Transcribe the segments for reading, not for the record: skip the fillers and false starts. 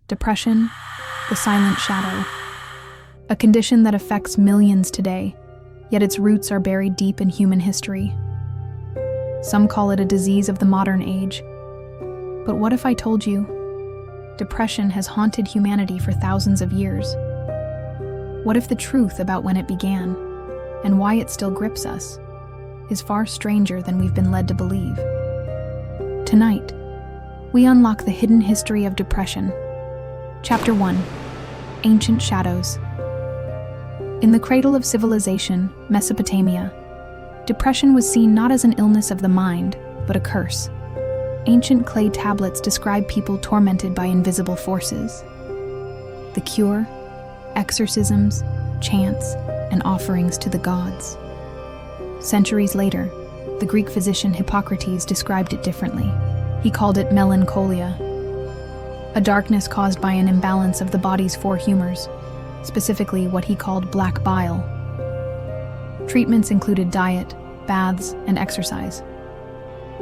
Depression, the silent shadow. A condition that affects millions today, yet its roots are buried deep in human history. Some call it a disease of the modern age. But what if I told you depression has haunted humanity for thousands of years? What if the truth about when it began, and why it still grips us, is far stranger than we've been led to believe? Tonight, we unlock the hidden history of depression. Chapter 1: Ancient Shadows. In the cradle of civilization, Mesopotamia, depression was seen not as an illness of the mind, but a curse. Ancient clay tablets describe people tormented by invisible forces. The cure: exorcisms, chants, and offerings to the gods. Centuries later, the Greek physician Hippocrates described it differently. He called it melancholia, a darkness caused by an imbalance of the body's four humors, specifically what he called black bile. Treatments included diet, baths, and exercise.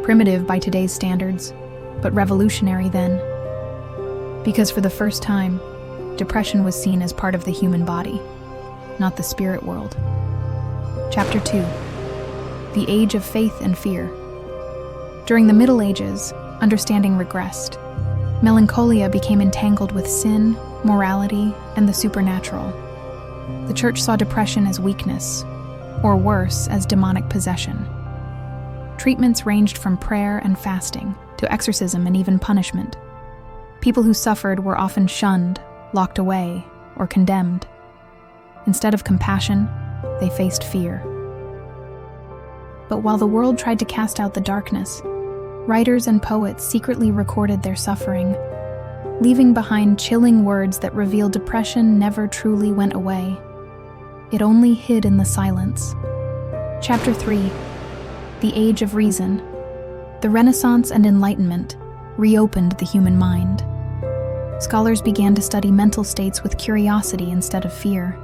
Primitive by today's standards, but revolutionary then. Because for the first time, depression was seen as part of the human body, not the spirit world. Chapter 2: The Age of Faith and Fear. During the Middle Ages, understanding regressed. Melancholia became entangled with sin, morality, and the supernatural. The church saw depression as weakness, or worse, as demonic possession. Treatments ranged from prayer and fasting to exorcism and even punishment. People who suffered were often shunned, locked away, or condemned. Instead of compassion, they faced fear. But while the world tried to cast out the darkness, writers and poets secretly recorded their suffering, leaving behind chilling words that reveal depression never truly went away. It only hid in the silence. Chapter 3: The Age of Reason. The Renaissance and Enlightenment reopened the human mind. Scholars began to study mental states with curiosity instead of fear.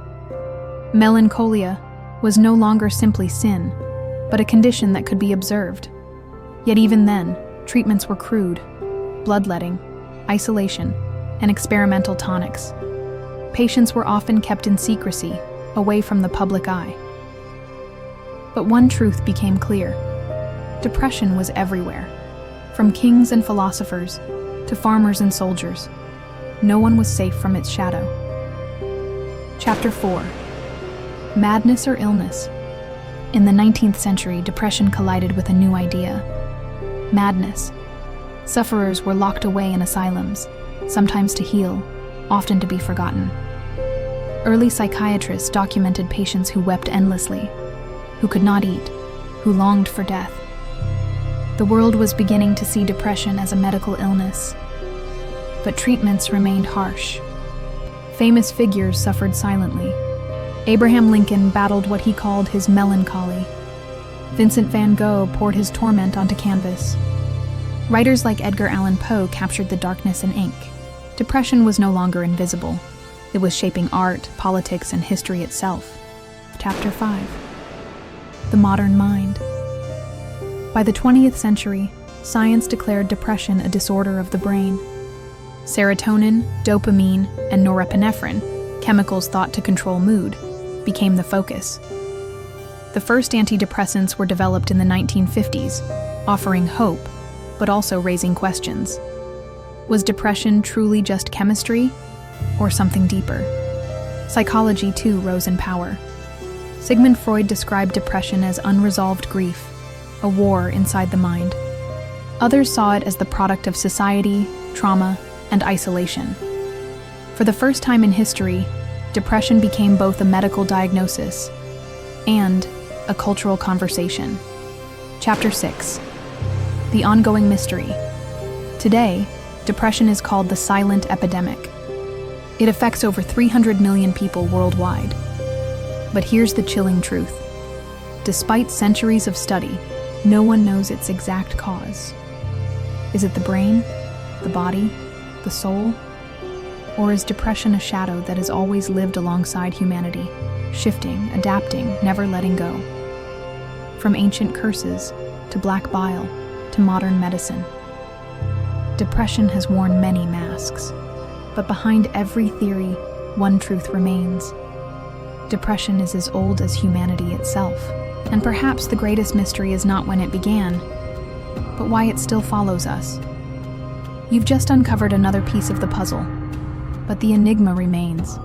Melancholia was no longer simply sin, but a condition that could be observed. Yet even then, treatments were crude: bloodletting, isolation, and experimental tonics. Patients were often kept in secrecy, away from the public eye. But one truth became clear: depression was everywhere. From kings and philosophers to farmers and soldiers, no one was safe from its shadow. Chapter 4: Madness or Illness. In the 19th century, depression collided with a new idea: madness. Sufferers were locked away in asylums, sometimes to heal, often to be forgotten. Early psychiatrists documented patients who wept endlessly, who could not eat, who longed for death. The world was beginning to see depression as a medical illness, but treatments remained harsh. Famous figures suffered silently. Abraham Lincoln battled what he called his melancholy. Vincent van Gogh poured his torment onto canvas. Writers like Edgar Allan Poe captured the darkness in ink. Depression was no longer invisible. It was shaping art, politics, and history itself. Chapter 5: The Modern Mind. By the 20th century, science declared depression a disorder of the brain. Serotonin, dopamine, and norepinephrine, chemicals thought to control mood, became the focus. The first antidepressants were developed in the 1950s, offering hope, but also raising questions. Was depression truly just chemistry, or something deeper? Psychology, too, rose in power. Sigmund Freud described depression as unresolved grief, a war inside the mind. Others saw it as the product of society, trauma, and isolation. For the first time in history, depression became both a medical diagnosis and a cultural conversation. Chapter 6: The Ongoing Mystery. Today, depression is called the silent epidemic. It affects over 300 million people worldwide. But here's the chilling truth. Despite centuries of study, no one knows its exact cause. Is it the brain, the body, the soul? Or is depression a shadow that has always lived alongside humanity, shifting, adapting, never letting go? From ancient curses to black bile to modern medicine, depression has worn many masks. But behind every theory, one truth remains. Depression is as old as humanity itself. And perhaps the greatest mystery is not when it began, but why it still follows us. You've just uncovered another piece of the puzzle, but the enigma remains.